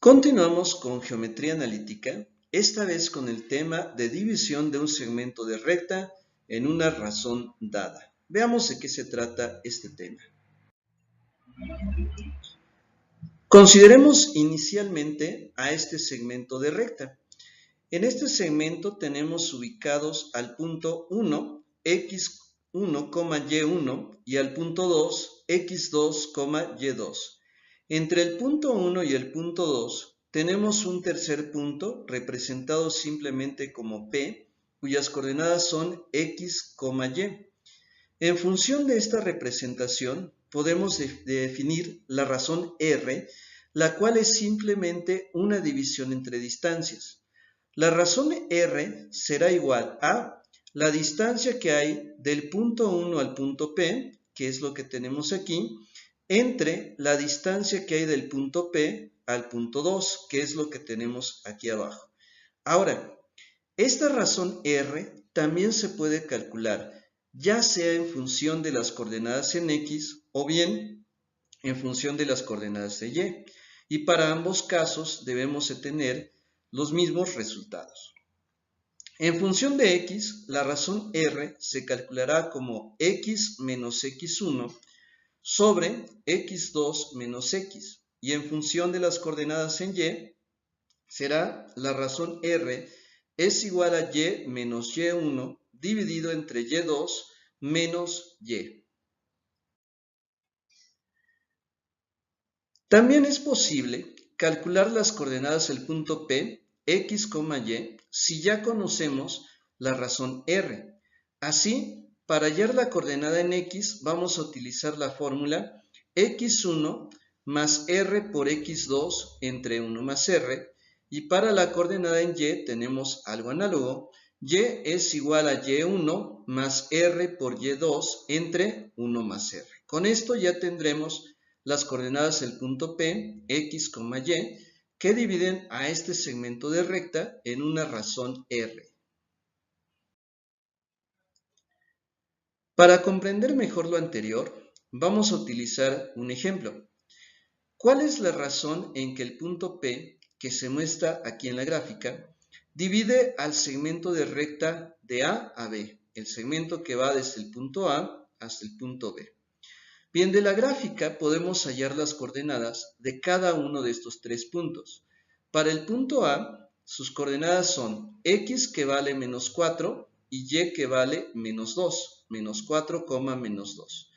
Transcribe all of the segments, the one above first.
Continuamos con geometría analítica, esta vez con el tema de división de un segmento de recta en una razón dada. Veamos de qué se trata este tema. Consideremos inicialmente a este segmento de recta. En este segmento tenemos ubicados al punto 1, x1, y1 y al punto 2, x2, y2. Entre el punto 1 y el punto 2 tenemos un tercer punto representado simplemente como P, cuyas coordenadas son x, y. En función de esta representación podemos definir la razón R, la cual es simplemente una división entre distancias. La razón R será igual a la distancia que hay del punto 1 al punto P, que es lo que tenemos aquí, entre la distancia que hay del punto P al punto 2, que es lo que tenemos aquí abajo. Ahora, esta razón R también se puede calcular, ya sea en función de las coordenadas en X o bien en función de las coordenadas de Y. Y para ambos casos debemos de tener los mismos resultados. En función de X, la razón R se calculará como X menos X1 sobre x2 menos x, y en función de las coordenadas en y, será la razón R es igual a y menos y1 dividido entre y2 menos y. También es posible calcular las coordenadas del punto P, x, y, si ya conocemos la razón R. Así, para hallar la coordenada en x, vamos a utilizar la fórmula x1 más r por x2 entre 1 más r, y para la coordenada en y tenemos algo análogo, y es igual a y1 más r por y2 entre 1 más r. Con esto ya tendremos las coordenadas del punto P, x, y, que dividen a este segmento de recta en una razón R. Para comprender mejor lo anterior, vamos a utilizar un ejemplo. ¿Cuál es la razón en que el punto P, que se muestra aquí en la gráfica, divide al segmento de recta de A a B, el segmento que va desde el punto A hasta el punto B? Bien, de la gráfica podemos hallar las coordenadas de cada uno de estos tres puntos. Para el punto A, sus coordenadas son x que vale menos 4 y y que vale menos 2, menos 4, menos 2.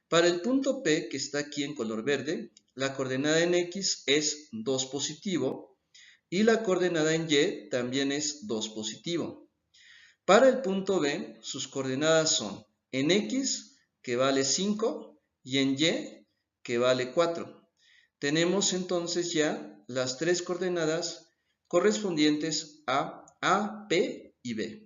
Para el punto P, que está aquí en color verde, la coordenada en x es 2 positivo y la coordenada en y también es 2 positivo. Para el punto B, sus coordenadas son en x, que vale 5, y en y, que vale 4. Tenemos entonces ya las tres coordenadas correspondientes a, P y B.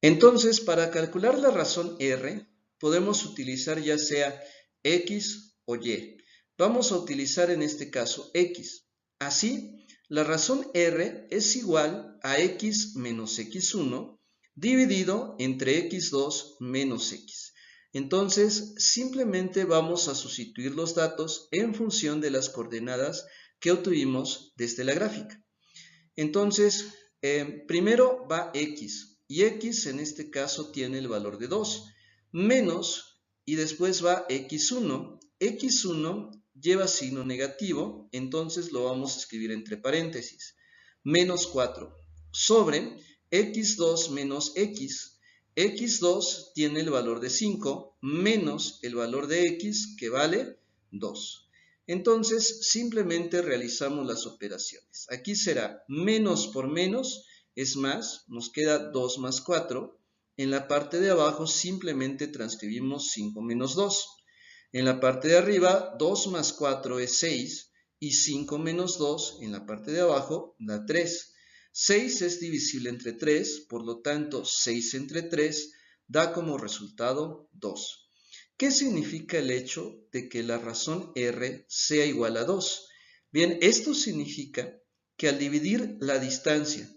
Entonces, para calcular la razón R, podemos utilizar ya sea X o Y. Vamos a utilizar en este caso X. Así, la razón R es igual a X menos X1 dividido entre X2 menos X. Entonces, simplemente vamos a sustituir los datos en función de las coordenadas que obtuvimos desde la gráfica. Entonces, primero va X. Y x en este caso tiene el valor de 2, menos, y después va x1. x1 lleva signo negativo, entonces lo vamos a escribir entre paréntesis. Menos 4, sobre x2 menos x. x2 tiene el valor de 5, menos el valor de x, que vale 2. Entonces, simplemente realizamos las operaciones. Aquí será menos por menos, es más, nos queda 2 más 4. En la parte de abajo simplemente transcribimos 5 menos 2. En la parte de arriba, 2 más 4 es 6 y 5 menos 2 en la parte de abajo da 3. 6 es divisible entre 3, por lo tanto 6 entre 3 da como resultado 2. ¿Qué significa el hecho de que la razón R sea igual a 2? Bien, esto significa que al dividir la distancia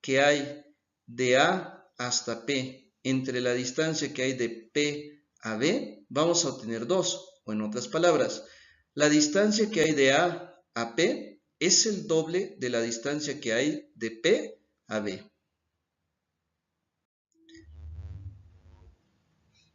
que hay de A hasta P entre la distancia que hay de P a B, vamos a obtener 2, o en otras palabras, La distancia que hay de A a P es el doble de la distancia que hay de P a B.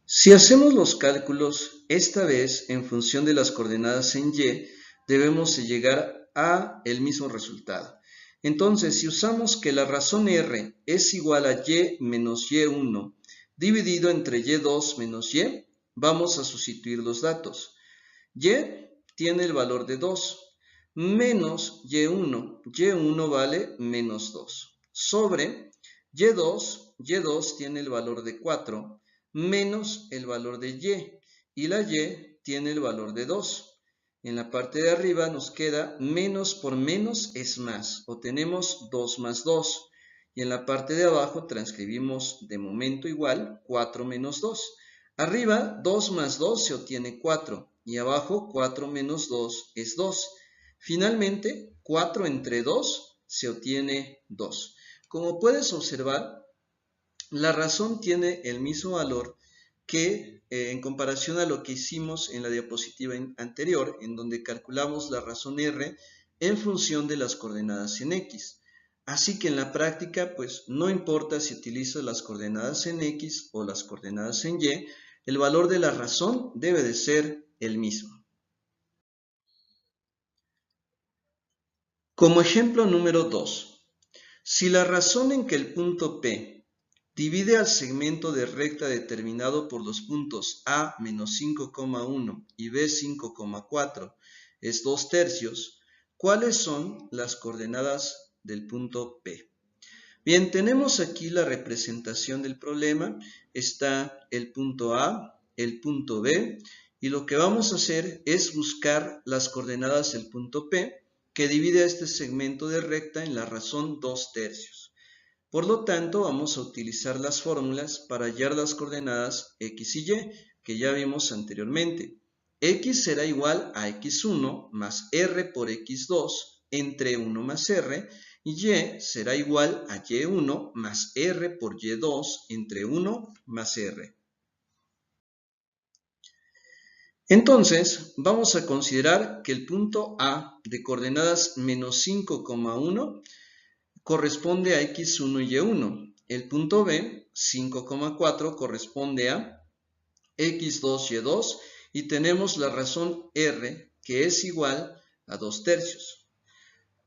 Si hacemos los cálculos, esta vez en función de las coordenadas en Y, debemos llegar a el mismo resultado. Entonces, si usamos que la razón R es igual a Y menos Y1 dividido entre Y2 menos Y, vamos a sustituir los datos. Y tiene el valor de 2, menos Y1, Y1 vale menos 2, sobre Y2 tiene el valor de 4, menos el valor de y la Y tiene el valor de 2. En la parte de arriba nos queda menos por menos es más, o tenemos 2 más 2. Y en la parte de abajo transcribimos de momento igual 4 menos 2. Arriba 2 más 2 se obtiene 4 y abajo 4 menos 2 es 2. Finalmente 4 entre 2 se obtiene 2. Como puedes observar, la razón tiene el mismo valor que en comparación a lo que hicimos en la diapositiva anterior, en donde calculamos la razón R en función de las coordenadas en X. Así que en la práctica, pues no importa si utilizas las coordenadas en X o las coordenadas en Y, el valor de la razón debe de ser el mismo. Como ejemplo número 2, si la razón en que el punto P divide al segmento de recta determinado por los puntos A menos 5,1 y B 5,4 es 2 tercios, ¿cuáles son las coordenadas del punto P? Bien, tenemos aquí la representación del problema. Está el punto A, el punto B, y lo que vamos a hacer es buscar las coordenadas del punto P, que divide este segmento de recta en la razón 2 tercios. Por lo tanto, vamos a utilizar las fórmulas para hallar las coordenadas X y Y, que ya vimos anteriormente. X será igual a X1 más R por X2 entre 1 más R, y Y será igual a Y1 más R por Y2 entre 1 más R. Entonces, vamos a considerar que el punto A de coordenadas menos 5,1 corresponde a X1 y Y1. El punto B, 5,4, corresponde a X2 y Y2 y tenemos la razón R que es igual a 2 tercios.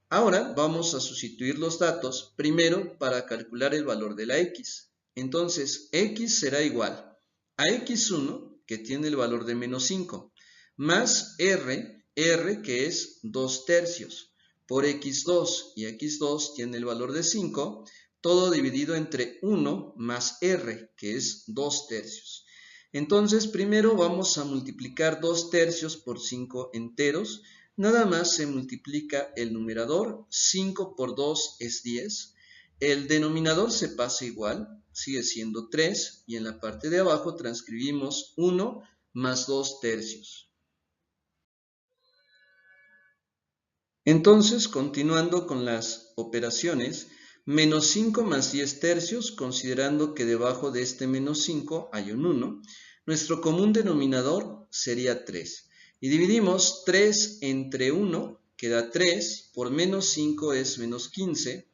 Ahora vamos a sustituir los datos primero para calcular el valor de la X. Entonces X será igual a X1 que tiene el valor de menos 5 más R que es 2 tercios por X2 y X2 tiene el valor de 5, todo dividido entre 1 más R, que es 2 tercios. Entonces, primero vamos a multiplicar 2 tercios por 5 enteros. Nada más se multiplica el numerador, 5 por 2 es 10. El denominador se pasa igual, sigue siendo 3, y en la parte de abajo transcribimos 1 más 2 tercios. Entonces, continuando con las operaciones, menos 5 más 10 tercios, considerando que debajo de este menos 5 hay un 1, nuestro común denominador sería 3. Y dividimos 3 entre 1, que da 3, por menos 5 es menos 15,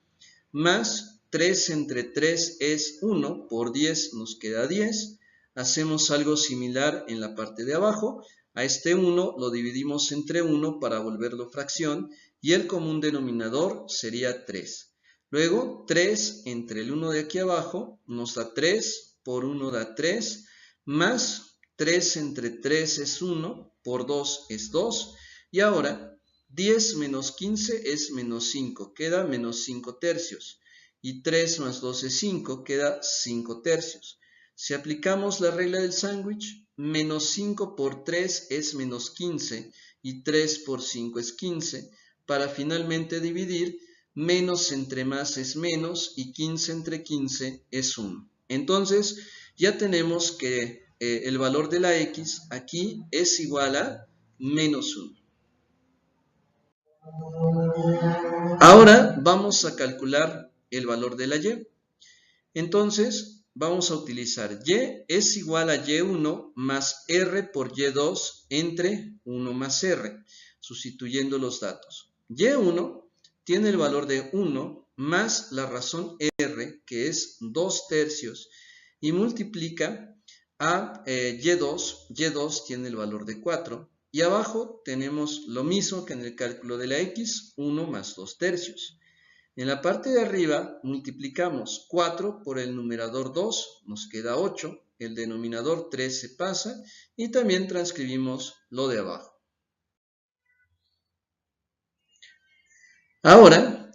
más 3 entre 3 es 1, por 10 nos queda 10. Hacemos algo similar en la parte de abajo. A este 1 lo dividimos entre 1 para volverlo fracción y el común denominador sería 3. Luego 3 entre el 1 de aquí abajo nos da 3, por 1 da 3, más 3 entre 3 es 1, por 2 es 2. Y ahora 10 menos 15 es menos 5, queda menos 5 tercios. Y 3 más 2 es 5, queda 5 tercios. Si aplicamos la regla del sándwich, menos 5 por 3 es menos 15 y 3 por 5 es 15, para finalmente dividir, menos entre más es menos y 15 entre 15 es 1. Entonces ya tenemos que el valor de la X aquí es igual a menos 1. Ahora vamos a calcular el valor de la Y. Entonces, vamos a utilizar y es igual a y1 más r por y2 entre 1 más r, sustituyendo los datos. Y1 tiene el valor de 1 más la razón r, que es 2 tercios, y multiplica a y2, y2 tiene el valor de 4, y abajo tenemos lo mismo que en el cálculo de la x, 1 más 2 tercios. En la parte de arriba multiplicamos 4 por el numerador 2, nos queda 8, el denominador 3 se pasa y también transcribimos lo de abajo. Ahora,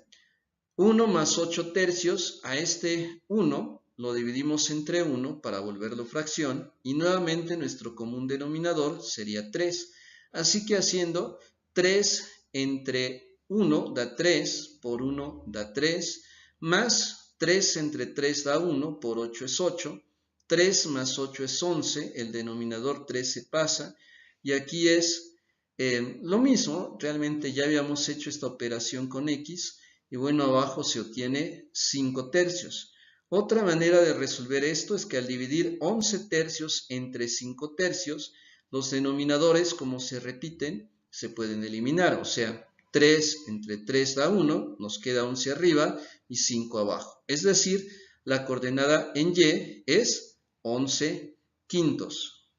1 más 8 tercios, a este 1 lo dividimos entre 1 para volverlo fracción y nuevamente nuestro común denominador sería 3. Así que haciendo 3 entre 1 da 3, por 1 da 3, más 3 entre 3 da 1, por 8 es 8, 3 más 8 es 11, el denominador 3 se pasa, y aquí es lo mismo, realmente ya habíamos hecho esta operación con x, y bueno, abajo se obtiene 5 tercios. Otra manera de resolver esto es que al dividir 11 tercios entre 5 tercios, los denominadores, como se repiten, se pueden eliminar. O sea, 3 entre 3 da 1, nos queda 11 arriba y 5 abajo. Es decir, la coordenada en y es 11 quintos.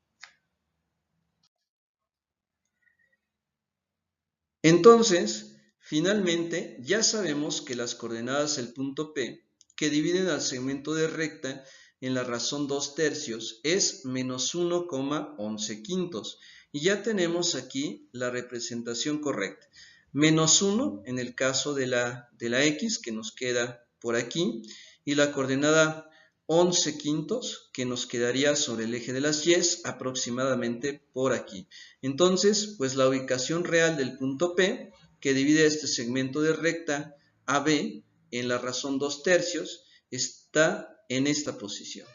Entonces, finalmente, ya sabemos que las coordenadas del punto P, que dividen al segmento de recta en la razón 2 tercios, es menos 1,11 quintos. Y ya tenemos aquí la representación correcta. Menos 1 en el caso de la X, que nos queda por aquí, y la coordenada 11 quintos, que nos quedaría sobre el eje de las Y, aproximadamente por aquí. Entonces, pues la ubicación real del punto P, que divide este segmento de recta AB en la razón 2 tercios, está en esta posición.